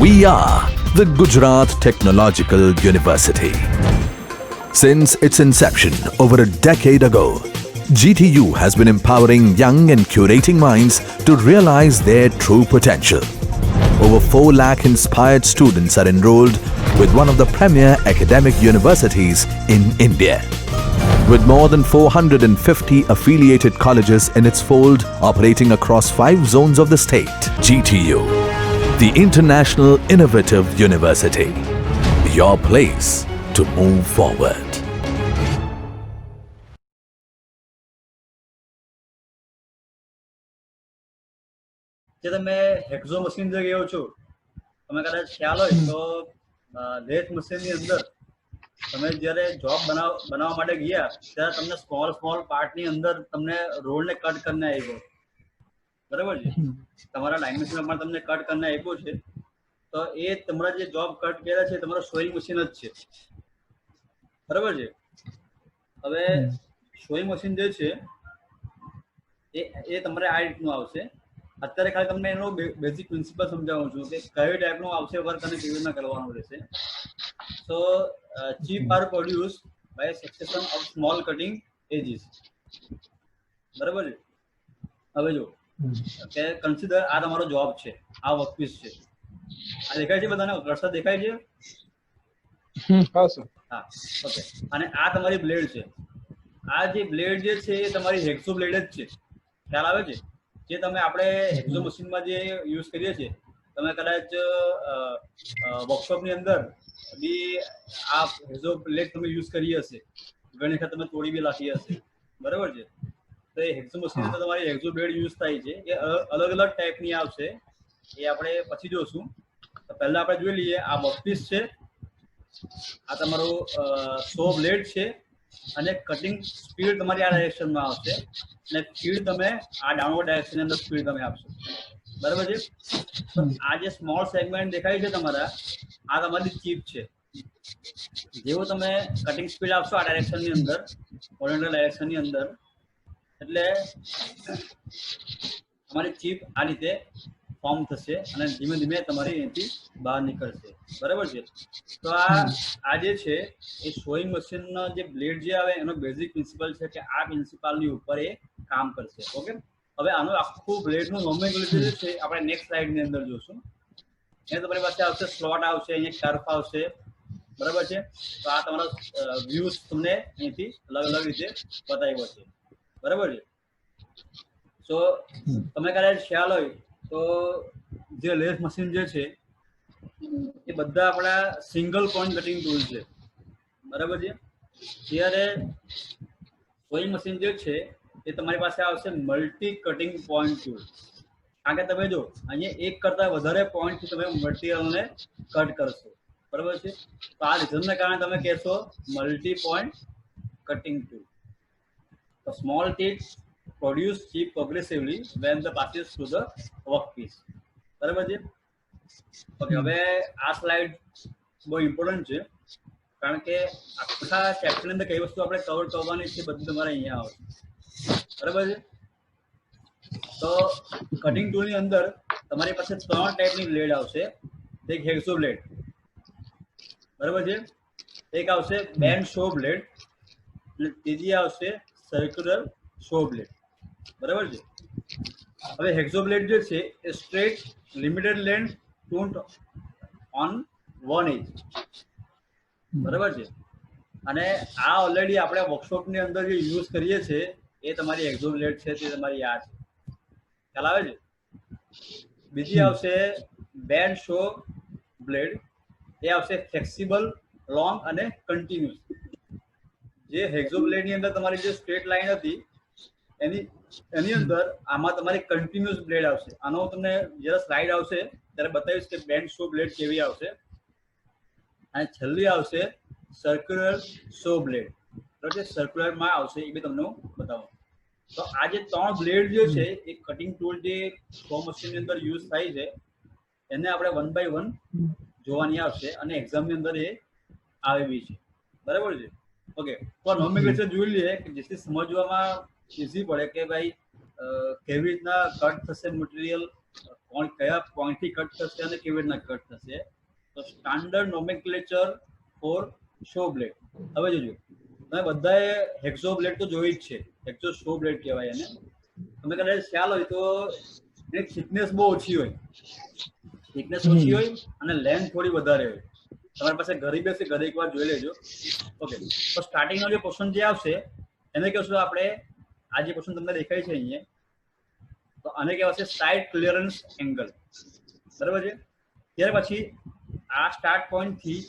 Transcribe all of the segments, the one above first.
We are the Gujarat Technological University. Since its inception over a decade ago, GTU has been empowering young and curating minds to realize their true potential. Over 4 lakh inspired students are enrolled with one of the premier academic universities in India. With more than 450 affiliated colleges in its fold operating across 5 zones of the state, GTU, the International Innovative University, your place to move forward. જે તમે હેક્ઝો machine જે ગયો છો, તમે કદાચ ખ્યાલ હોય તો લેથ મશીનની અંદર તમે જ્યારે જોબ બનાવવા માટે ગયા ત્યારે તમને સ્મોલ પાર્ટની અંદર તમને રોડને કટ કરીને આપ્યો, બરાબર છે? તમારા લાઇન મશીનમાં તમને કટ કરીને આપ્યો છે, તો એ તમારા જે જોબ કટ કર્યા છે તમારો સોઈંગ મશીન જ છે, બરાબર છે? હવે સોઈંગ મશીન જે છે એ તમારે આ રીતનું આવશે. અત્યારે ખાલી તમને એનો બેઝિક પ્રિન્સિપલ સમજાવું છું કે કયો ટાઈપનું આવશે વર્ક અને કેવી રીતના કરવાનું રહેશે. So chip are produce by succession of small cutting edges, બરાબર છે? હવે જો કે કન્સિડર આ તમારો જોબ છે, આ વર્કપીસ છે, આ દેખાય છે બધાને? કર્સર દેખાય છે? હા, ઓકે. અને આ તમારી બ્લેડ છે. આ જે બ્લેડ જે છે એ તમારી હેક્સો બ્લેડ જ છે, ખ્યાલ આવે છે? જે તમે આપણે હેક્ઝો મશીનમાં જે યુઝ કરીએ છીએ, તમે કદાચ વર્કશોપની અંદર બી આ હેક્ઝો બ્લેડ તમે યુઝ કરી હશે, ઘણી વખત તમે તોડી બી નાખી હશે, બરાબર છે? તો એ હેક્ઝો મશીન અંદર તમારી હેક્ઝો બ્લેડ યુઝ થાય છે. એ અલગ અલગ ટાઈપની આવશે, એ આપણે પછી જોશું. તો પહેલા આપણે જોઈ લઈએ. આ વર્કપીસ છે, આ તમારો 100 બ્લેડ છે, અને કટિંગ સ્પીડ તમારી આ ડાયરેક્શનમાં આવશે, અને સ્પીડ તમે આ ડાઉનવર્ડ ડાયરેક્શનની અંદર સ્પીડ તમે આપશો, બરાબર છે? આ જે સ્મોલ સેગમેન્ટ દેખાય છે તમારા, આ તમારી ચીપ છે. જેવું તમે કટિંગ સ્પીડ આપશો આ ડાયરેક્શનની અંદર, હોરિઝોન્ટલ ડાયરેક્શનની અંદર, એટલે તમારી ચીપ આ રીતે ફોર્મ થશે અને ધીમે ધીમે તમારી અહીંથી બહાર નીકળશે, બરાબર છે? તો આ જે છે એ સોઈંગ મશીનનો જે બ્લેડ જે આવે એનો બેઝિક પ્રિન્સિપલ છે કે આ પ્રિન્સિપલની ઉપર એ કામ કરશે, ઓકે? હવે આનું આખું બ્લેડનું નોમેનક્લેચર જે છે આપણે નેક્સ્ટ સ્લાઇડની અંદર જોશું. અહીંયા તમારી પાસે આવશે સ્લોટ આવશે, અહીંયા કર્વ આવશે, બરાબર છે? તો આ તમારો વ્યૂઝ તમને અહીંથી અલગ અલગ રીતે બતાવ્યો છે, બરાબર છે? સો તમે કદાચ ખ્યાલ હોય તો જે લેથ મશીન જે છે એ બધા આપણા સિંગલ પોઈન્ટ કટિંગ ટૂલ છે, બરાબર છે? જ્યારે સોઈંગ મશીન જે છે એ તમારી પાસે આવશે મલ્ટી કટિંગ પોઈન્ટ ટૂલ. કારણ કે તમે જો અહીંયા એક કરતાં વધારે પોઈન્ટથી તમે મટીરિયલને કટ કરશો, બરાબર છે? તો આ રીઝનને કારણે તમે કહેશો મલ્ટી પોઈન્ટ કટિંગ ટૂલ. તો small tips produce chip progressively when the passes through the workpiece, બરાબર છે? ઓકે, હવે આ સ્લાઇડ બહુ ઇમ્પોર્ટન્ટ છે, કારણ કે આખા ચેપ્ટરની અંદર કઈ વસ્તુ આપણે કવર કરવાની છે બધું તમારે અહીંયા આવશે, બરાબર છે? તો કટિંગ ટૂલની અંદર તમારી પાસે 3 ટાઈપની બ્લેડ આવશે. એક હેક્સો બ્લેડ, બરાબર છે? એક આવશે બેન્ડ શો બ્લેડ, અને ત્રીજી આવશે સર્ક્યુલર શો બ્લેડ, બરાબર છે? હવે હેક્સો બ્લેડ જે છે એ સ્ટ્રેટ લિમિટેડ લેન્થ ટૂન્ટ ઓન વન એજ, બરાબર છે? અને આ ઓલરેડી આપણે વર્કશોપની અંદર જે યુઝ કરીએ છીએ એ તમારી હેક્સો બ્લેડ છે, તે તમારી આ છે, ખ્યાલ આવે છે? બીજી આવશે બેન્ડ શો બ્લેડ, એ આવશે ફ્લેક્સિબલ, લોંગ અને કન્ટિન્યુઅસ. જે હેક્સો બ્લેડની અંદર તમારી જે સ્ટ્રેટ લાઈન હતી એની અંદર આમાં તમારી કન્ટિન્યુઅસ બ્લેડ આવશે. આનો હું તમને જ્યારે સ્લાઇડ આવશે ત્યારે બતાવીશ કે બેન્ડ શો બ્લેડ કેવી આવશે. અને છેલ્લી આવશે સર્ક્યુલર શો બ્લેડ, બરાબર છે? સર્ક્યુલરમાં આવશે, એ બી તમને હું બતાવું. તો આ જે 3 બ્લેડ જે છે એ કટિંગ ટૂલ જે સો મશીનની અંદર યુઝ થાય છે એને આપણે 1 બાય 1 જોવાની આવશે, અને એક્ઝામની અંદર એ આવી છે, બરાબર છે? ઓકે, તો નોમેનક્લેચર જોઈ લઈએ કે જેથી સમજવામાં ઇઝી પડે કે ભાઈ કેવી રીતના કટ થશે મટીરિયલ કયા પોઈન્ટથી કટ થશે અને કેવી રીતના કટ થશે. તો standard nomenclature for show blade. હવે જોજો, તમે બધાએ હેક્સો બ્લેડ તો જોઈ જ છે. હેક્સો શો બ્લેડ કહેવાય એને. તમે કદાચ ખ્યાલ હોય તો એની થિકનેસ બહુ ઓછી હોય, અને લેન્થ થોડી વધારે હોય. તમારી પાસે ઘરે બેસે ઘરે એકવાર જોઈ લેજો. ઓકે, તો સ્ટાર્ટિંગનો જે પોર્શન જે આવશે એને કહેશું આપણે, આ જે પોર્શન તમને દેખાય છે અહીંયા, તો આને કહેવાશે સાઇડ ક્લિયરન્સ એંગલ. બરાબર છે. ત્યાર પછી આ સ્ટાર્ટ પોઈન્ટ થી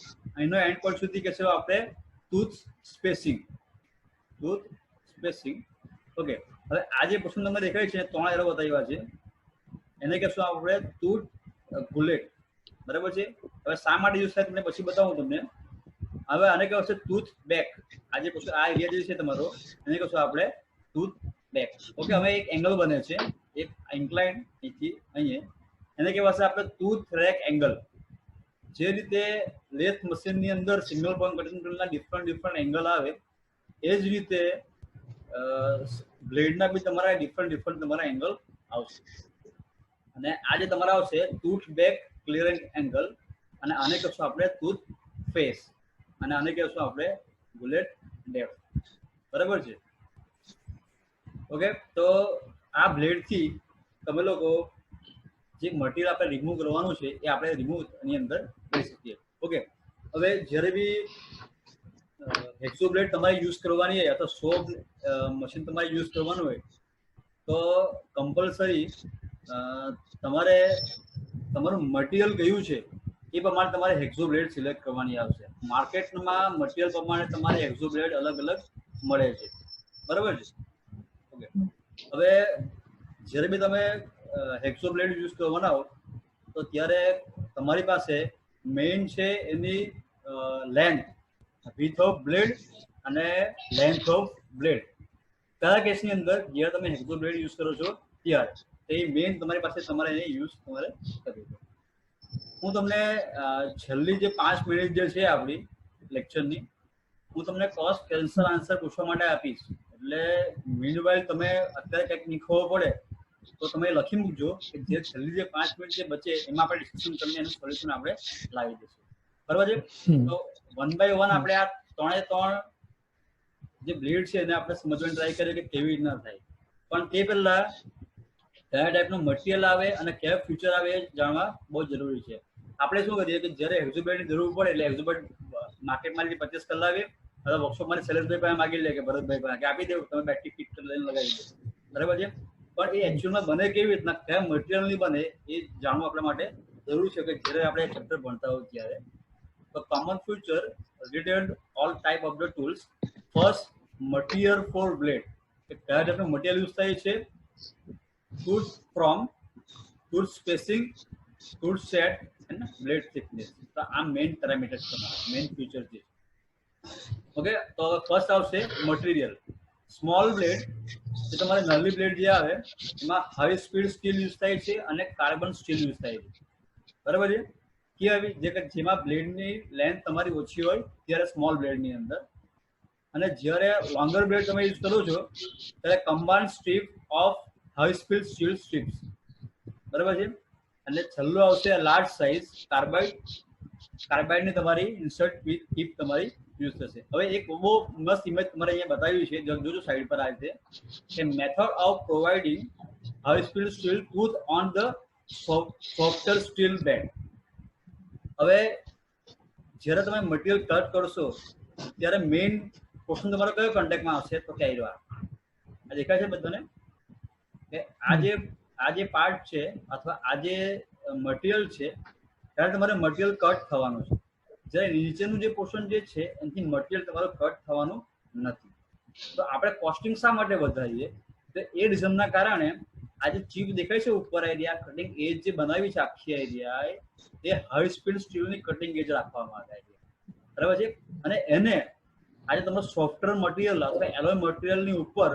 એનો એન્ડ પોઈન્ટ સુધી કહેશું આપણે ટૂથ સ્પેસિંગ. ઓકે, હવે આ જે પોર્શન તમને દેખાય છે 3 એરો બતાવ્યા છે, એને કહેશું આપણે ટૂથ ગુલેટ. બરાબર છે. હવે શા માટે યુઝ થાય તમને પછી બતાવું તમને. હવે આને કહેવાશે ટૂથ બેક. આ જે પોર્શન, આ એરિયા જે છે તમારો, એને કહેશું આપણે ટૂથ બેક. ઓકે, હવે એક એંગલ બને છે, એક ઇન્ક્લાઇન અહીંથી અહીંયા, એને કહેવાશે આપણે ટૂથ રેક એંગલ. જે રીતે લેથ મશીનની અંદર સિંગલ પોઈન્ટ કટિંગ ટૂલના ડિફરન્ટ એંગલ આવે, એ જ રીતે બ્લેડના બી તમારા ડિફરન્ટ તમારા એંગલ આવશે. અને આ જે તમારા આવશે ટૂથ બેક ક્લિયરિંગ એંગલ, અને આને કહેશું આપણે ટૂથ ફેસ, અને આને કહેશું આપણે ગુલેટ ડેપ્થ. બરાબર છે. ઓકે, તો આ બ્લેડથી તમે લોકો જે મટીરિયલ આપણે રિમૂવ કરવાનું છે એ આપણે રિમૂવ એની અંદર કરી શકીએ. ઓકે, હવે જ્યારે બી હેક્સો બ્લેડ તમારે યુઝ કરવાની હોય અથવા સો મશીન તમારે યુઝ કરવાનું હોય તો કમ્પલસરી તમારે તમારું મટીરિયલ કયું છે એ પ્રમાણે તમારે હેક્સો બ્લેડ સિલેક્ટ કરવાની આવશે. માર્કેટમાં મટીરિયલ પ્રમાણે તમારે હેક્સો બ્લેડ અલગ અલગ મળે છે. બરાબર છે. ઓકે, હવે જ્યારે બી તમે હેક્સો બ્લેડ યુઝ કરવાના હો તો ત્યારે તમારી પાસે મેઇન છે એની લેન્થ, વિથ ઓફ બ્લેડ અને લેન્થ ઓફ બ્લેડ. કયા કેસની અંદર જ્યારે તમે હેક્સો બ્લેડ યુઝ કરો છો ત્યારે એ મેઇન તમારી પાસે તમારે એને યુઝ તમારે કરવું છે. હું તમને છેલ્લી જે 5 મિનિટ જે છે આપણી લેક્ચરની, હું તમને કોસ્ટ કેન્સર આન્સર પૂછવા માટે આપીશ. એટલે મીનવાઇલ તમે અત્યારે કંઈક નહીં ખબર પડે તો તમે લખી મૂકજો કે જે છેલ્લી જે 5 મિનિટ જે બચે એમાં આપણે ડિસ્કશન કરીને એનું સોલ્યુશન આપણે લાવી દઈશું. બરાબર છે. તો 1 બાય 1 આપણે આ 3 જે બ્લેડ છે એને આપણે સમજવાની ટ્રાય કરીએ કે કેવી રીતના થાય. પણ તે પહેલા કયા ટાઈપનું મટીરિયલ આવે અને કયા ફ્યુચર આવે એ જાણવા બહુ જરૂરી છે. આપણે શું કરીએ કે જ્યારે હેક્સો બ્લેડની જરૂર પડે એટલે હેક્સો બ્લેડ માર્કેટમાંથી પરચેસ કરી લાવીએ અથવા વર્કશોપમાંથી શૈલેષભાઈ પાસે માગી લે કે ભરતભાઈ પાસે કે આપી દેવું, તમે બેટરી ફિટ લઈને લગાવી દો. બરાબર છે. પણ એ એકચ્યુઅલમાં બને કેવી રીતના, કયા મટીરિયલની બને એ જાણવું આપણા માટે જરૂરી છે કે જ્યારે આપણે ચેપ્ટર ભણતા હોય ત્યારે. તો common future related all type of the tools. First, material four blade. કે કયા ટાઈપનું મટીરિયલ યુઝ થાય છે, tooth from, tooth spacing, tooth set અને બ્લેડ થિકનેસ. તો આ મેઇન પેરામીટર્સ તમારા મેઇન ફ્યુચર છે. ઓકે, તો ફર્સ્ટ આવશે મટીરિયલ. સ્મોલ બ્લેડ, જે તમારે નાની બ્લેડ જે આવે એમાં હાઈ સ્પીડ સ્ટીલ યુઝ થાય છે અને કાર્બન સ્ટીલ યુઝ થાય છે. બરાબર છે. કે આવી જેમાં બ્લેડની લેન્થ તમારી ઓછી હોય ત્યારે સ્મોલ બ્લેડની અંદર, અને જ્યારે લોંગર બ્લેડ તમે યુઝ કરો છો ત્યારે combined strip of high speed steel strips. બરાબર છે. અને છેલ્લું આવશે લાર્જ સાઇઝ કાર્બાઇડની તમારી ઇન્સર્ટ વિથ ટીપ તમારી યુઝ થશે. હવે એક બહુ મસ્ત ઇમેજ તમારે અહીંયા બતાવ્યું છે, જોજો સાઈડ પર આવે છે કે method of providing high speed steel tooth on the softer steel bed. હવે જ્યારે તમે મટીરિયલ કટ કરશો ત્યારે મેઇન પોર્શન તમારો કયો કોન્ટેક્ટમાં આવશે તો કે આ દેખાય છે બધાને કે આ જે પાર્ટ છે અથવા આ જે મટીરિયલ છે ત્યારે તમારે મટીરિયલ કટ થવાનું છે. જ્યારે નીચેનું જે પોર્શન જે છે એનાથી મટીરિયલ તમારું કટ થવાનું નથી. તો આપણે કોસ્ટિંગ શા માટે વધારીએ તો એ રીઝનના કારણે આ જે ચીપ દેખાય છે ઉપર એરિયા કટિંગ એજ જે બનાવી છે આખી એરિયા એ હાઈ સ્પીડ સ્ટીલની કટિંગ એજ રાખવામાં આવે છે. બરાબર છે. અને એને આજે તમારો સોફ્ટવેર મટીરિયલ અથવા એલોય મટીરિયલની ઉપર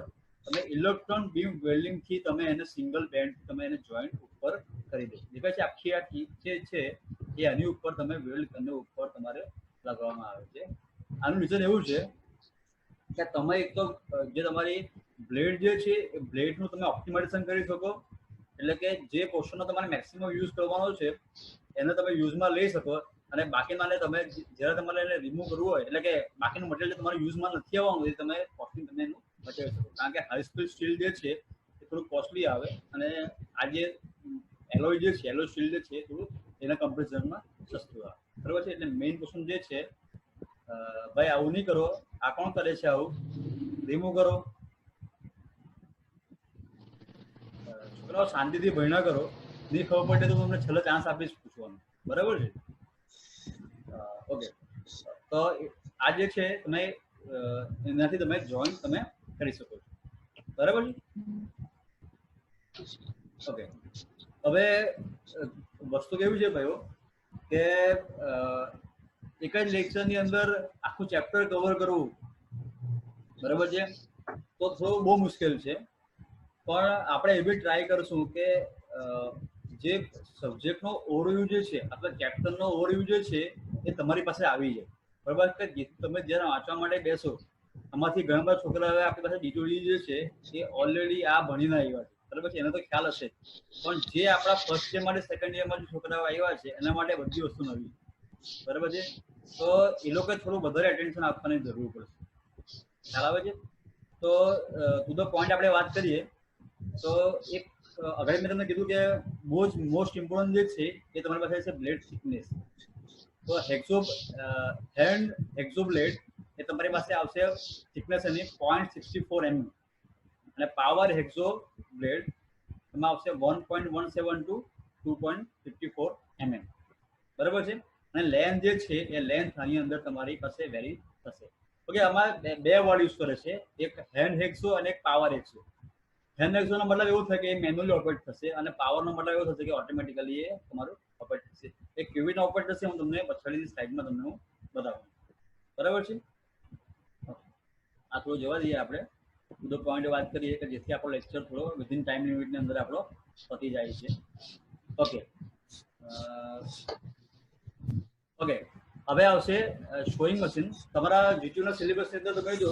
તમે ઇલેક્ટ્રોન બીમ વેલ્ડિંગથી તમે એને સિંગલ બેન્ડ તમે એને જોઈન્ટ ઉપર કરી દો. દેખાય છે આખી આ ચીપ જે છે એ આની ઉપર તમે વેલ્ડ કરીને ઉપર તમારે લગાવવામાં આવે છે. આનું રીઝન એવું છે કે તમે એક તો જે તમારી બ્લેડ જે છે એ બ્લેડનું તમે ઓપ્ટિમાઇઝેશન કરી શકો, એટલે કે જે પોર્શનનો તમારે મેક્સિમમ યુઝ કરવાનો છે એને તમે યુઝમાં લઈ શકો, અને બાકીમાંને તમે જ્યારે તમારે એને રિમૂવ કરવું હોય, એટલે કે બાકીનું મટીરિયલ તમારે યુઝમાં નથી આવવાનું એ તમે કોસ્ટિંગ તમે એનું બચાવી શકો. કારણ કે હાઈ સ્પીડ સ્ટીલ જે છે એ થોડું કોસ્ટલી આવે, અને આ જે એલોય જે છે, એલોય સ્ટીલ જે છે એ થોડું એના કમ્પેરિઝનમાં સસ્તું આવે. બરાબર છે. એટલે મેઇન ક્વેશ્ચન જે છે, ભાઈ આવું નહીં કરો, આ કોણ કરે છે આવું, રિમૂવ કરો. છોકરાઓ શાંતિથી ભણ્યા કરો, નહીં ખબર પડે તો તમને છેલ્લે ચાન્સ આપીશ પૂછવાનું. બરાબર છે. ઓકે, તો આ જે છે તમે એનાથી તમે જોઈન તમે કરી શકો છો. બરાબર છે. ઓકે, હવે વસ્તુ કેવી છે ભાઈઓ કે એક જ લેક્ચરની અંદર આખું ચેપ્ટર કવર કરવું, બરાબર છે, તો થોડું બહુ મુશ્કેલ છે. પણ આપણે એ બી ટ્રાય કરશું કે જે સબ્જેક્ટનો ઓવરવ્યૂ જે છે, અથવા ચેપ્ટરનો ઓવરવ્યૂ જે છે એ તમારી પાસે આવી જાય. બરાબર, કે તમે જ્યારે વાંચવા માટે બેસો, આમાંથી ઘણા બધા છોકરા હવે આપણી પાસે ડીટોડી જે છે એ ઓલરેડી આ ભણીને આવ્યા છે. બરાબર છે, એનો તો ખ્યાલ હશે. પણ જે આપણા ફર્સ્ટ યર માટે સેકન્ડ યરમાં જે છોકરાઓ આવ્યા છે એના માટે બધી વસ્તુ નવી. બરાબર છે. તો એ લોકોએ થોડું વધારે એટેન્શન આપવાની જરૂર પડશે. ખ્યાલ આવે છે. તો ટુ ધ પોઈન્ટ આપણે વાત કરીએ તો એક અગાડી મેં તમને કીધું કે બહુ જ મોસ્ટ ઇમ્પોર્ટન્ટ જે છે એ તમારી પાસે છે બ્લેડ થિકનેસ. તો હેન્ડ હેક્સો બ્લેડ એ તમારી પાસે આવશે થિકનેસ એની 0.64 mm, અને પાવર હેક્સો બ્લેડ એમાં આવશે 1.17 to 2.54 mm. બરાબર છે. અને લેન્થ જે છે એ લેન્થ આની અંદર તમારી પાસે વેરી થશે. ઓકે, આમાં બે વર્ડ યુઝ કરે છે, એક હેન્ડ હેક્સો અને એક પાવર હેક્સો. હેન્ડ હેક્સોનો મતલબ એવું થાય કે એ મેન્યુઅલી ઓપરેટ થશે, અને પાવરનો મતલબ એવો થશે કે ઓટોમેટિકલી એ તમારું ઓપરેટ થશે. એ કેવી રીતે ઓપરેટ થશે હું તમને પછાડીની સ્લાઇડમાં તમને હું બતાવું. બરાબર છે. આ થોડું જવા દઈએ, આપણે બધો પોઈન્ટ વાત કરીએ કે જેથી આપણો લેક્ચર થોડો વિધિન ટાઈમ લિમિટની અંદર આપણો પતી જાય છે. ઓકે ઓકે, હવે આવશે શોઈંગ મશીન. તમારા જીટીયુના સિલેબસની અંદર તમે જો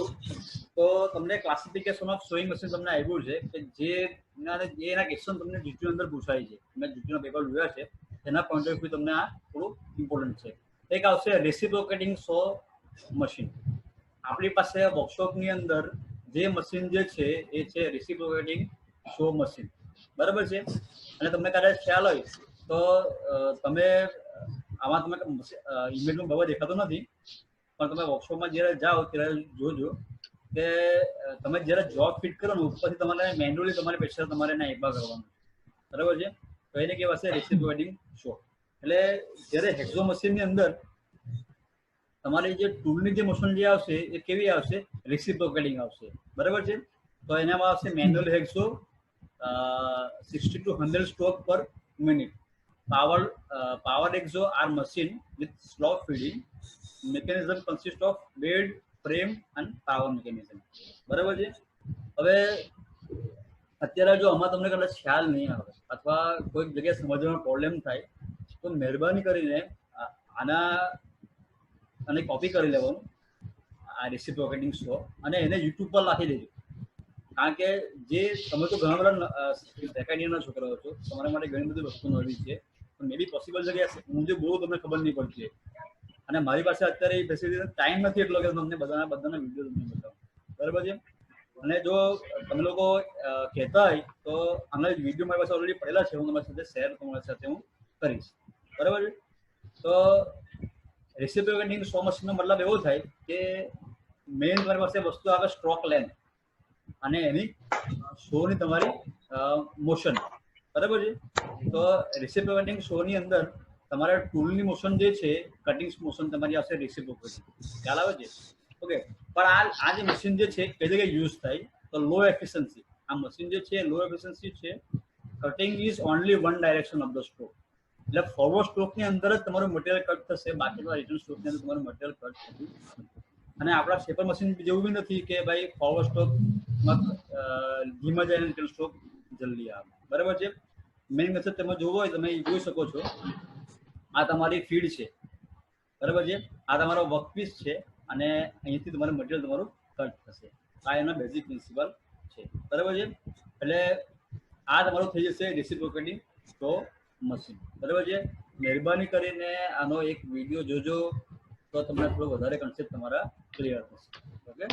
તો તમને ક્લાસિફિકેશન ઓફ શોઈંગ મશીન તમને આવ્યું છે કે જે એના ક્વેશ્ચન તમને જીટીયુ અંદર પૂછાય છે. મેં જીટીયુના પેપર જોયા છે, એના પોઈન્ટ ઓફ વ્યૂ તમને આ થોડું ઇમ્પોર્ટન્ટ છે. એક આવશે રેસિપ્રોકેટિંગ સો મશીન. આપણી પાસે વર્કશોપની અંદર જે મશીન જે છે એ છે રેસિપ્રોકેટિંગ શો મશીન. બરાબર છે. અને તમને કદાચ ખ્યાલ હોય તો તમે આમાં તમે ઇમેજમાં બરાબર દેખાતો નથી, પણ તમે વર્કશોપમાં જ્યારે જાઓ ત્યારે જોજો કે તમે જ્યારે જોબ ફિટ કરો ને ઉપરથી તમારે મેન્યુઅલી તમારે પ્રેશર તમારે એના એબા કરવાનું. બરાબર છે. તો એને કહેવાશે રેસિપ્રોકેટિંગ શો. એટલે જ્યારે હેક્સો મશીનની અંદર તમારી જે ટૂલની જે મોશન જે આવશે એ કેવી આવશે? રેસિપ્રોકેટિંગ આવશે. બરાબર છે. તો એનામાં આવશે manual hacksaw 60 to 100 stroke per minute. Power Exo are machine with slot feeding. Mechanism consists of blade, frame and power mechanism. બરાબર છે. હવે અત્યારે જો આમાં તમને કદાચ ખ્યાલ નહીં આવે અથવા કોઈક જગ્યાએ સમજવાનો પ્રોબ્લેમ થાય તો મહેરબાની કરીને આના અને કોપી કરી લેવાનું આ રેસિપ્રોકેટિંગ શો, અને એને યુટ્યુબ પર નાખી દેજો. કારણ કે જે તમે તો ઘણા બધા સેકન્ડ યરના છોકરાઓ છો, તમારા માટે ઘણી બધી વસ્તુ નવી છે, પણ મે બી પોસિબલ છે કે હું જે બહુ તમને ખબર નહીં પડતી, અને મારી પાસે અત્યારે એ ફેસિલિટી ટાઈમ નથી એટલો કે તમને બધાના વિડીયો તમને બતાવું. બરાબર છે. અને જો તમે લોકો કહેતા હોય તો આના વિડીયો મારી પાસે ઓલરેડી પડેલા છે, હું તમારી સાથે શેર તમારી સાથે હું કરીશ. બરાબર છે. તો રેસિપ્રોકેટિંગ શો મશીનનો મતલબ એવો થાય કે મેઇન તમારી પાસે વસ્તુ આવે સ્ટ્રોક લેન્થ અને એની શોની તમારી મોશન. બરાબર છે. તો રેસિપ્રોકેટિંગ શોની અંદર તમારા ટૂલની મોશન જે છે કટિંગ મોશન તમારી આવશે રેસિપ્રોકેટિંગ. ખ્યાલ આવે છે? ઓકે. પણ આ જે મશીન જે છે કઈ જગ્યાએ યુઝ થાય તો લો એફિશિયન્સી. આ મશીન જે છે લો એફિશિયન્સી છે. Cutting is only one direction of the stroke. એટલે ફોરવર્ડ સ્ટ્રોકની અંદર જ તમારું મટીરિયલ કટ થશે, બાકીના રિટર્ન સ્ટ્રોકની અંદર તમારું મટીરિયલ કટ થતું નથી. અને આપણા શેપર મશીન જેવું બી નથી કે ભાઈ ફોરવર્ડ સ્ટ્રોકમાં ધીમા જાય રિટર્ન સ્ટ્રોક જલ્દી આવે. બરાબર છે. મેઇન મેથડ તમે જોવો હોય તમે જોઈ શકો છો. આ તમારી ફીડ છે. બરાબર છે. આ તમારો વર્કપીસ છે, અને અહીંથી તમારું મટીરિયલ તમારું કટ થશે. આ એના બેઝિક પ્રિન્સિપલ છે. બરાબર છે. એટલે આ તમારું થઈ જશે રેસિપ્રોકેટિંગ સ્ટ્રો મશીન. બરાબર છે. મહેરબાની કરીને આનો એક વિડીયો જોજો તો તમને થોડો વધારે કન્સેપ્ટ તમારા ક્લિયર થશે. ઓકે,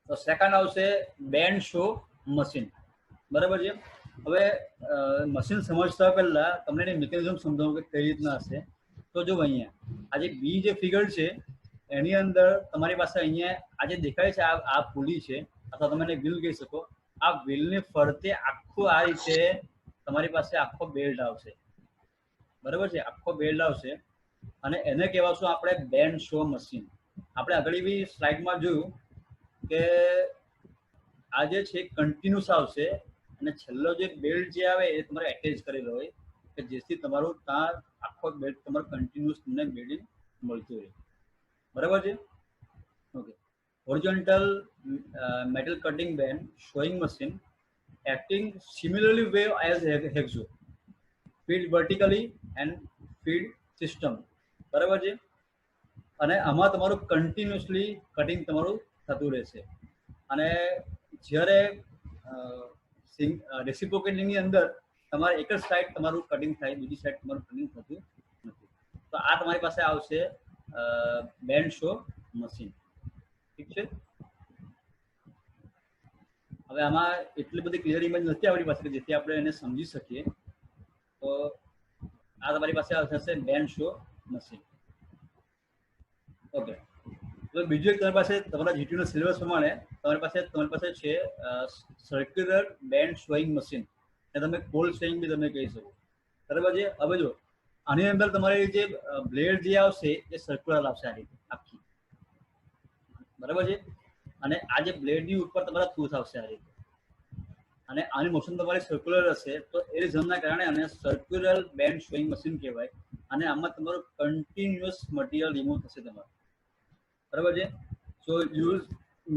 તો સેકન્ડ આવશે બેન્ડ શો મશીન. બરાબર છે. હવે મશીન સમજતા પહેલા તમને એની મિકેનિઝમ સમજાવું કે કઈ રીતના હશે. તો જો અહીંયા આ જે બી જે ફિગર છે એની અંદર તમારી પાસે અહીંયા આ જે દેખાય છે આ પુલી છે અથવા તમે એને વ્હીલ કહી શકો. આ વ્હીલની ફરતે આખું આ રીતે તમારી પાસે આખો બેલ્ટ આવશે. બરાબર છે, આખો બેલ્ટ આવશે અને એને કહેવાશું આપણે બેન્ડ શો મશીન. આપણે આગળ બી સ્લાઇડમાં જોયું કે આ જે છે કન્ટિન્યુઅસ આવશે અને છેલ્લો જે બેલ્ટ જે આવે એ તમારે એટેચ કરેલો હોય કે જેથી તમારું ત્યાં આખો બેલ્ટ તમારો કન્ટિન્યુઅસ તમને બેલ્ટ મળતું રહે. બરાબર છે. Okay, horizontal metal cutting band sewing machine acting similarly way as hexo feed vertically and feed system. બરાબર છે. અને આમાં તમારું કન્ટિન્યુઅસલી કટિંગ તમારું થતું રહેશે અને જ્યારે રેસિપ્રોકેટિંગની અંદર તમારે એક જ સાઈડ તમારું કટિંગ થાય, બીજી સાઈડ તમારું કટિંગ થતું નથી. તો આ તમારી પાસે આવશે બેન્ડ શો મશીન. ઠીક છે. હવે આમાં એટલી બધી ક્લિયર ઇમેજ નથી આપણી પાસે કે જેથી આપણે એને સમજી શકીએ. તો આ તમારી પાસે થશે બેન્ડ શો મશીન. ઓકે, તો બીજું એક તમારી પાસે તમારા જીટીયુના સિલેબસ પ્રમાણે તમારી પાસે છે સર્ક્યુલર બેન્ડ સ્વેઇંગ મશીન. અને તમે કોલ્ડ સ્વેઇંગ બી તમે કહી શકો. બરાબર છે. હવે જો આની અંદર તમારી જે બ્લેડ જે આવશે એ સર્ક્યુલર આવશે આ રીતે આખી. બરાબર છે. અને આ જે બ્લેડની ઉપર તમારા થૂથ આવશે આ રીતે અને આની મોશન તમારી સર્ક્યુલર હશે. તો એ રીઝનના કારણે આને સર્ક્યુલર બેન્ડ સ્વેઇંગ મશીન કહેવાય. અને આમાં તમારું કન્ટિન્યુઅસ મટીરિયલ રિમૂવ થશે તમારું. બરાબર છે. So use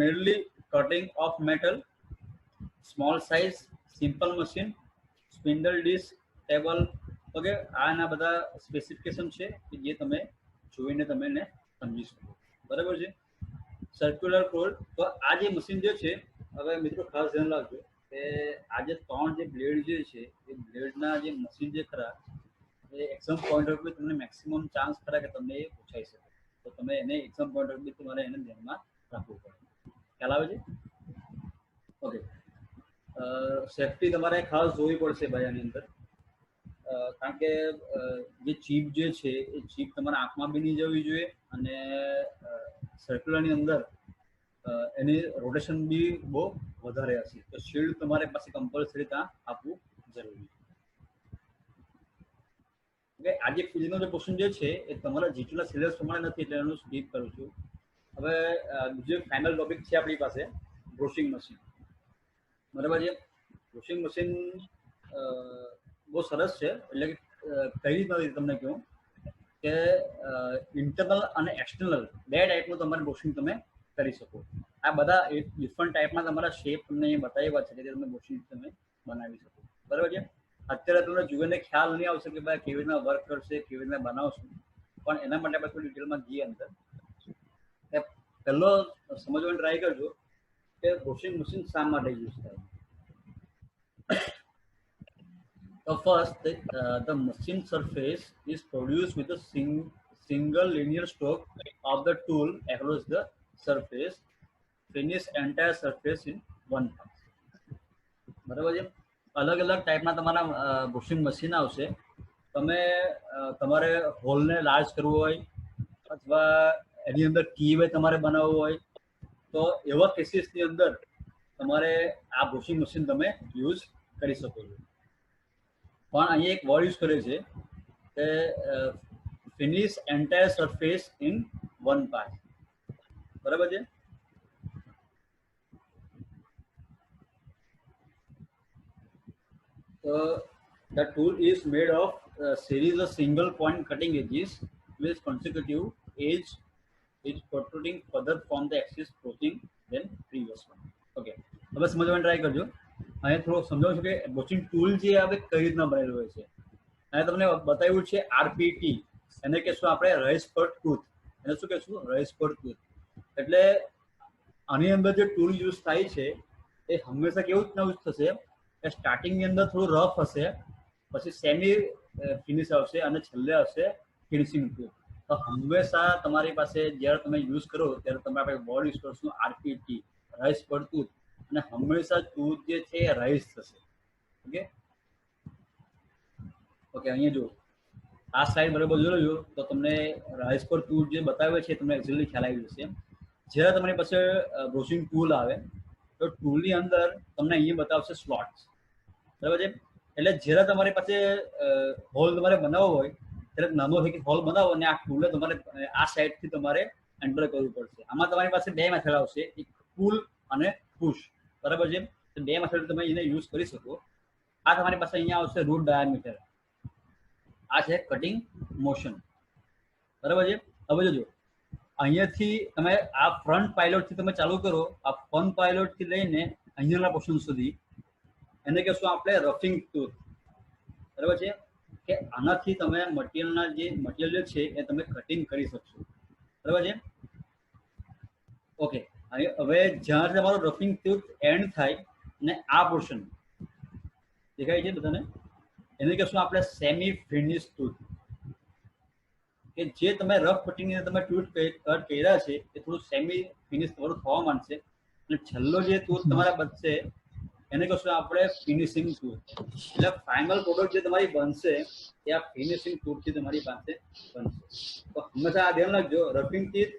mainly cutting of metal, small size, simple machine, spindle disc, table. Okay, આના બધા સ્પેસિફિકેશન છે કે જે તમે જોઈને તમે એને સમજી શકો. બરાબર છે. Circular call. તો આ જે મશીન જે છે, હવે મિત્રો ખાસ ધ્યાન રાખજો કે આ જે 3 જે બ્લેડ જે છે એ બ્લેડના જે મશીન જે ખરા એ એક્ઝામ પોઈન્ટ ઓફ વ્યૂ તમને મેક્સિમમ ચાન્સ ખરા કે તમને એ પૂછાઈ શકે. તો તમે એને એક્ઝામ પોઈન્ટ ઓફ વ્યૂ તમારે એને ધ્યાનમાં રાખવું પડે. ખ્યાલ આવે છે? ઓકે, સેફટી તમારે ખાસ જોવી પડશે ભાઈ આની અંદર. કારણ કે જે ચીપ જે છે એ ચીપ તમારા આંખમાં બી નહીં જવી જોઈએ અને સર્ક્યુલરની અંદર એની રોટેશન બી બહુ વધારે હશે. તો શિલ્ડ તમારે પાસે કમ્પલસરી ત્યાં આપવું જરૂરી છે. ઓકે, આજે ફિલ્ડનો જે ક્વેશ્ચન જે છે એ તમારા જીટીયુના સિલેબસ પ્રમાણે નથી એટલે એનું સ્કીપ કરું છું. હવે બીજો એક ફાઇનલ ટોપિક છે આપણી પાસે બ્રોશિંગ મશીન. બરાબર છે. બ્રોશિંગ મશીન બહુ સરસ છે. એટલે કે કઈ રીતના તમને કહું કે ઇન્ટરનલ અને એક્સટર્નલ બે ટાઈપનું તમારે બ્રોશિંગ તમે કરી શકો. આ બધા ડિફરન્ટ ટાઈપના તમારા શેપ તમને બતાવ્યા છે કે તમે બ્રોશિંગ તમે બનાવી શકો. બરાબર છે. અત્યારે તમને જોઈને ખ્યાલ નહીં આવશે કે ભાઈ કેવી રીતના વર્ક કરશે, કેવી રીતના બનાવશું, પણ એના માટે આપણે થોડી ડિટેલમાં જઈએ અંદર. પહેલો સમજવાની ટ્રાય કરજો કે બ્રોશિંગ મશીન શા માટે યુઝ થાય. So first, the machine surface is produced with a single linear stroke of the tool across the surface, finish entire surface in one pass. બરાબર છે. અલગ અલગ ટાઈપના તમારા બ્રોશિંગ મશીન આવશે. તમે તમારે હોલને લાર્જ કરવું હોય અથવા એની અંદર કી-વે તમારે બનાવવું હોય તો એવા કેસીસની અંદર તમારે આ બ્રોશિંગ મશીન તમે યુઝ કરી શકો છો. પણ અહીંયા એક વર્ડ યુઝ કરે છે કે finish entire surface in one pass. બરાબર છે. So the tool is made of a series of single point cutting edges with consecutive edge protruding further from the axis approaching than previous one. Okay, હવે સમજવાની try કરજો. અહીંયા થોડું સમજાવું છું કે બ્રોશિંગ ટૂલ જે આવે કઈ રીતના બનેલું હોય છે. અહીંયા તમને બતાવ્યું છે આરપીટી. એને કહેશું આપણે રાઇસ પર ટૂથ. એને શું કહેશું? રાઇસ પર ટૂથ. એટલે આની અંદર જે ટૂલ યુઝ થાય છે એ હંમેશા કેવું જ થશે કે સ્ટાર્ટિંગની અંદર થોડું રફ હશે, પછી સેમી ફિનિશ આવશે અને છેલ્લે આવશે ફિનિશિંગ ટૂથ. તો હંમેશા તમારી પાસે જ્યારે તમે યુઝ કરો ત્યારે તમે આપણે બોર્ડ યુઝ કરશું આરપીટી, રાઈસ પર ટૂથ, અને હંમેશા ટૂથ જે છે એ રાઈસ થશે. ઓકે ઓકે, અહીંયા જુઓ આ સ્લાઇડ બરાબર જોયો તો તમને રાઈસ પર ટૂલ જે બતાવે છે તમને એક્ઝેક્ટલી ખ્યાલ આવી જશે. જ્યારે તમારી પાસે બ્રોશિંગ ટૂલ આવે તો ટૂલની અંદર તમને અહીંયા બતાવશે સ્લોટ્સ, બરાબર છે. એટલે જ્યારે તમારી પાસે હોલ તમારે બનાવવો હોય ત્યારે નાનો એક હોલ બનાવો અને આ ટૂલે તમારે આ સાઈડથી તમારે એન્ટર કરવું પડશે. આમાં તમારી પાસે બે મેથડ આવશે, એક પુલ અને પુશ, બરાબર છે. તો બે મેથડ તમે એને યુઝ કરી શકો. આ તમારી પાસે અહીંયા આવશે રૂટ ડાયામીટર, આ છે કટિંગ મોશન, બરાબર છે. હવે જોજો અહીંયાથી તમે આ ફ્રન્ટ પાયલોટથી તમે ચાલુ કરો, આ ફ્રન્ટ પાયલોટથી લઈને અહીંયાના પોર્શન સુધી એને કહેશું આપણે રફિંગ ટૂથ, બરાબર છે. કે આનાથી તમે મટીરિયલના જે મટીરિયલ છે એ તમે કટિંગ કરી શકશો, બરાબર છે. ઓકે, હવે જ્યાં તમારું રફિંગ ટૂથ એન્ડ થાય ને આ પોર્શન દેખાય છે બધાને, એને કહેશું આપણે સેમી ફિનિશ ટૂથ. કે જે તમે રફ કટિંગની અંદર તમે ટૂથ કટ કર્યા છે એ થોડું સેમી ફિનિશ તમારું થવા માંડશે, અને છેલ્લો જે ટૂથ તમારા બચશે એને કહેશું આપણે ફિનિશિંગ ટૂથ. એટલે ફાઇનલ પ્રોડક્ટ જે તમારી બનશે એ આ ફિનિશિંગ ટૂથથી તમારી પાસે બનશે. તો હંમેશા આ ધ્યાન રાખજો, roughing teeth,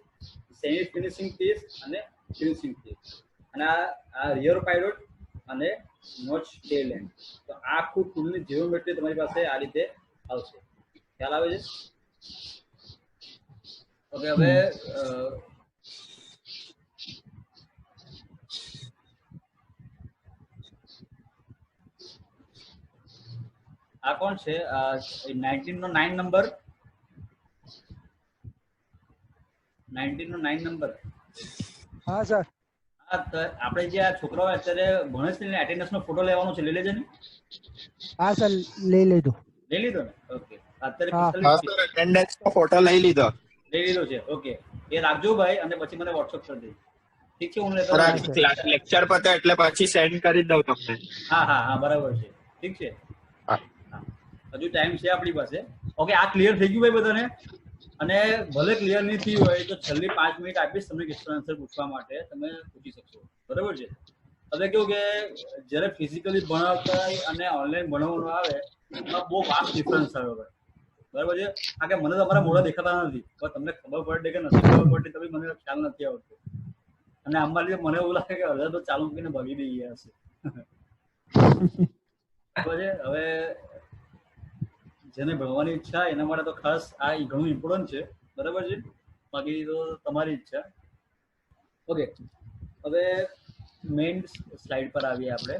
semi finishing teeth અને ફિનિશિંગ ટીથ, અને આ રિયર પાયલોટ અને નોચ ટેલ એન્ડ. તો આ આખું ટૂલની જીઓમેટ્રી તમારી પાસે આ રીતે આવશે. ખ્યાલ આવે છે? ઓકે, હવે આ કોણ છે? 19 નો 9 નંબર, 19 નો 9 નંબર. હા સર. હા, તો આપણે જે આ છોકરાઓ અત્યારે ભણે છે ને એટેન્ડન્સ નો ફોટો લેવાનો છે, લઈ લેજે ને. હા સર, લઈ લીધો. લઈ લીધો ને? ઓકે, અત્યારે એટેન્ડન્સ નો ફોટો લઈ લીધો છે. ઓકે, એ રાખજો ભાઈ, અને પછી મને વોટ્સઅપ કરી દેજો. ઠીક છે, હું લેતો લેક્ચર પતે એટલે પછી સેન્ડ કરી દઉં તમને. હા હા હા, બરાબર છે. ઠીક છે, હજુ ટાઈમ છે આપણી પાસે. ઓકે, આ ક્લિયર થઈ ગયું ભાઈ બધાને? અને ભલે ક્લિયર નહીં થયું હોય તો છેલ્લી 5 મિનિટ આપીશ તમને ક્વેશ્ચન આન્સર પૂછવા માટે, તમે પૂછી શકશો, બરાબર છે. હવે કેવું કે જ્યારે ફિઝિકલી ભણાવતા અને ઓનલાઈન ભણાવવાનું આવે એમાં બહુ વાસ્ટ ડિફરન્સ આવે ભાઈ, બરાબર છે. કારણ કે મને તમારા મોઢા દેખાતા નથી, પણ તમને ખબર પડે કે નથી ખબર પડતી તમે મને ખ્યાલ નથી આવતો, અને આમાં લીધે મને એવું લાગે કે અડધા તો ચાલુ મૂકીને ભાગી દઈ ગયા હશે, બરાબર છે. હવે જેને ભણવાની ઈચ્છા એના માટે તો ખાસ આ ઘણું ઇમ્પોર્ટન્ટ છે, બરાબર છે. બાકી તો તમારી ઈચ્છા. ઓકે, હવે મેઇન સ્લાઇડ પર આવીએ આપણે.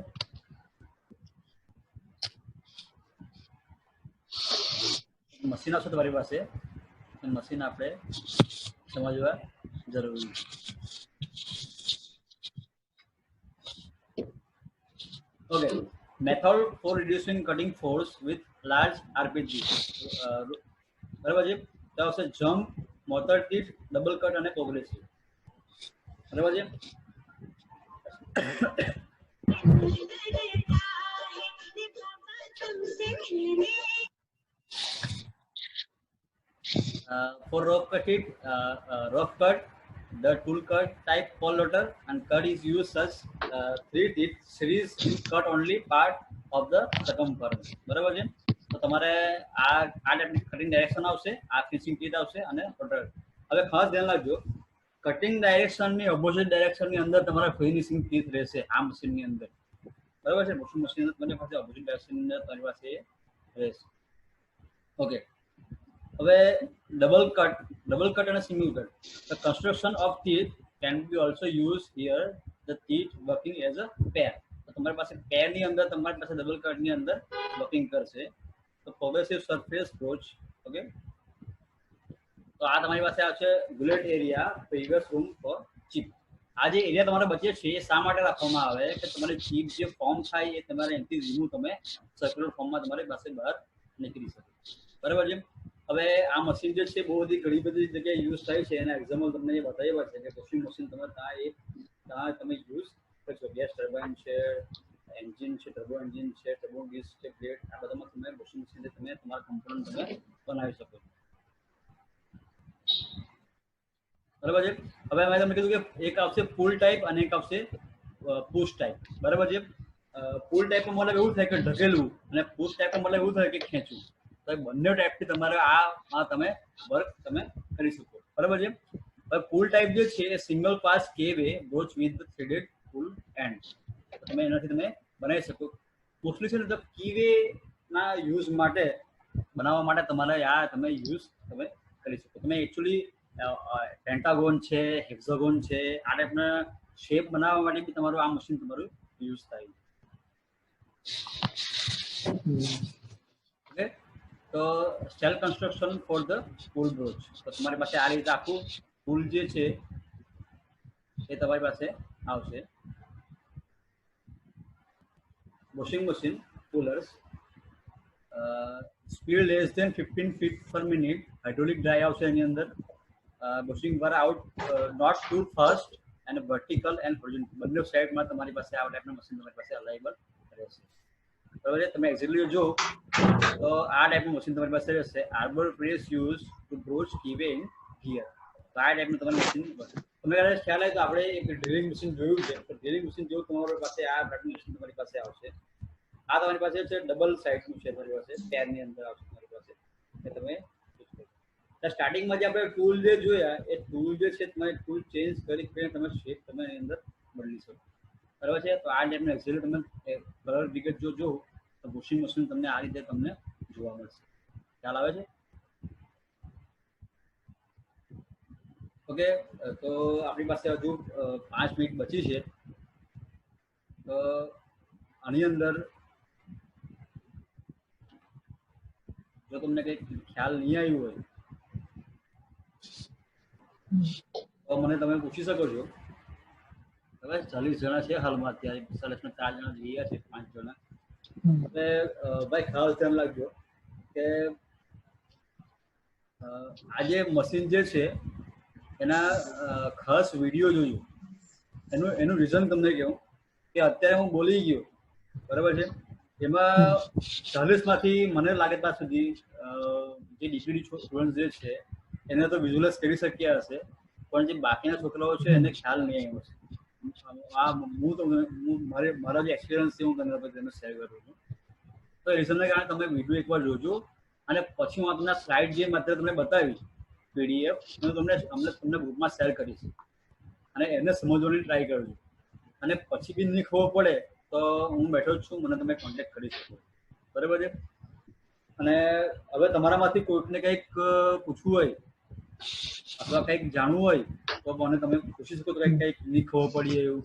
મશીન આવશે તમારી પાસે, મશીન આપણે સમજવા જરૂરી છે. Okay, method for reducing cutting force with large RPG, બરાબર છે. તો આવશે jump, motor teeth, double cut અને પ્રોગ્રેસિવ, બરાબર છે. For rough cut it, rough cut, the tool cut type fall loader and cut is used as 3 teeth series in cut only part of the circumference, બરાબર છે. તો તમારે આ ટાઈપની cutting direction આવશે, આ ફિનિશિંગ ટીથ આવશે અને રોટર. હવે ખાસ ધ્યાન રાખજો, કટિંગ ડાયરેક્શનની ઓપોઝિટ ડાયરેક્શનની અંદર તમારા ફિનિશિંગ ટીથ રહેશે આ મશીનની અંદર, બરાબર છે. વોશિંગ મશીન તમારી પાસે ઓપોઝિટ ડાયરેક્શનની અંદર તમારી પાસે રહેશે. ઓકે, હવે ડબલ કટ અને single cut. The construction of teeth can be also used here, the teeth working as a pair. તો તમારી પાસે પેરની અંદર તમારી પાસે ડબલ કટની અંદર વર્કિંગ કરશે. તો પ્રોગ્રેસિવ સરફેસ બ્રોચ. ઓકે, તો આ તમારી પાસે આવશે bullet area, previous room for chip. આ જે એરિયા તમારે બચે છે એ શા માટે રાખવામાં આવે કે તમારી ચીપ જે ફોર્મ થાય એ તમારે એનાથી રિમૂવ તમે સર્ક્યુલર ફોર્મમાં તમારી પાસે બહાર નીકળી શકે, બરાબર છે. હવે આ મશીન જે છે બહુ બધી ઘણી બધી જગ્યાએ યુઝ થાય છે, એના એક્ઝામ્પલ તમને એ બતાવ્યા છે કે વોશિંગ મશીન તમે ત્યાં તમે યુઝ ગેસ ટર્બાઇન છે, એન્જિન છે, ટર્બો એન્જિન છે, ટર્બો ડીસ છે, બ્લેડ, આ બધામાં તમે વોશિંગ મશીનથી તમે તમારા કમ્પોનન્ટ તમે બનાવી શકો છો. બરાબર છે. હવે મેં તમને કીધું કે એક આવશે પુલ ટાઈપ અને એક આવશે પુશ ટાઈપ. બરાબર છે. પુલ ટાઈપમાં મતલબ એવું થાય કે ઢકેલવું અને પુશ ટાઈપમાં મતલબ એવું થાય કે ખેંચવું. તો બંને ટાઈપથી તમારે આ તમે વર્ક તમે કરી શકો. બરાબર છે. હવે પુલ ટાઈપ જે છે એ single pass keyway gouge with threaded pull end. તમે એનાથી તમે બનાવી શકો. મોસ્ટલી છે ને તો કી-વે ના યુઝ માટે બનાવવા માટે તમારે આ તમે યુઝ તમે કરી શકો. તમે એકચ્યુઅલી પેન્ટાગોન છે, હેક્ઝાગોન છે, આ ટાઈપના શેપ બનાવવા માટે બી તમારું આ મશીન તમારું યુઝ થાય. ઓકે, તો cell construction for the pull broach. તો તમારી પાસે આ રીતે આખું પુલ જે છે એ તમારી પાસે આવશે. Washing machine pullers, speed less than 15 feet per minute, hydraulic drive આવશે એની અંદર. Washing war out not too fast and vertical and horizontal, બંને સાઈડમાં તમારી પાસે આ ટાઈપના મશીન તમારી પાસે અવેલેબલ રહેશે. બરાબર છે. તમે એક્ઝેક્ટલી જો તો આ ટાઈપનું મશીન તમારી પાસે રહેશે. Arbor press use to broach keyway in gear. તો આ ટાઈપનું તમારું મશીન તમે કદાચ ખ્યાલ આવે તો આપણે એક ડ્રિલિંગ મશીન જોયું છે. તો ડ્રિલિંગ મશીન જેવું તમારી પાસે આ ટાઈપનું મશીન તમારી પાસે આવશે. આ તમારી પાસે છે ડબલ સાઇડનું છે તમારી પાસે, પેરની અંદર આવશે તમારી પાસે. એ તમે સ્ટાર્ટિંગમાં જે આપણે ટૂલ જે જોયા એ ટૂલ જે છે તમે ટૂલ ચેન્જ કરીને તમે શેપ તમે એની અંદર બદલી શકો. બરાબર છે. તો આ ટાઈપનું એક્ઝેક્ટલી તમે કલર વિગત જો તો વોશિંગ મશીન તમને આ રીતે તમને જોવા મળશે. ખ્યાલ આવે છે? ઓકે, તો આપણી પાસે હજુ 5 મિનિટ બચી છે. તો આની અંદર જો તમને કંઈક ખ્યાલ નહીં આવ્યું હોય તો મને તમે પૂછી શકો છો. હવે 40 જણા છે હાલમાં, અત્યારે 45 4 જણા રહ્યા છે, 5 જણા. એટલે ભાઈ ખાસ ધ્યાન રાખજો કે આ જે મશીન જે છે એના ખાસ વિડીયો જોજો. એનું રીઝન તમને કહું કે અત્યારે હું બોલી ગયો, બરાબર છે, એમાં 40માંથી મને લાગે ત્યાં સુધી જે ડીપીડી સ્ટુડન્ટ જે છે એને તો વિઝ્યુઅલાઇઝ કરી શક્યા હશે, પણ જે બાકીના છોકરાઓ છે એને ખ્યાલ નહીં આવ્યો છે. મારા જે એક્સપિરિયન્સ છે હું તમને શેર કરું છું. તો રીઝનને કારણે તમે વિડીયો એકવાર જોજો અને પછી હું તમને સ્લાઇડ જે માત્ર તમને બતાવીશ PDF હું તમને ગ્રુપમાં શેર કરીશ અને એને સમજવાની ટ્રાય કરજો. અને પછી બી નહીં ખબર પડે તો હું બેઠો જ છું, મને તમે કોન્ટેક્ટ કરી શકો. બરાબર છે. અને હવે તમારામાંથી કોઈકને કંઈક પૂછવું હોય અથવા કંઈક જાણવું હોય તો મને તમે પૂછી શકો તો કંઈક નહીં ખબર પડી એવું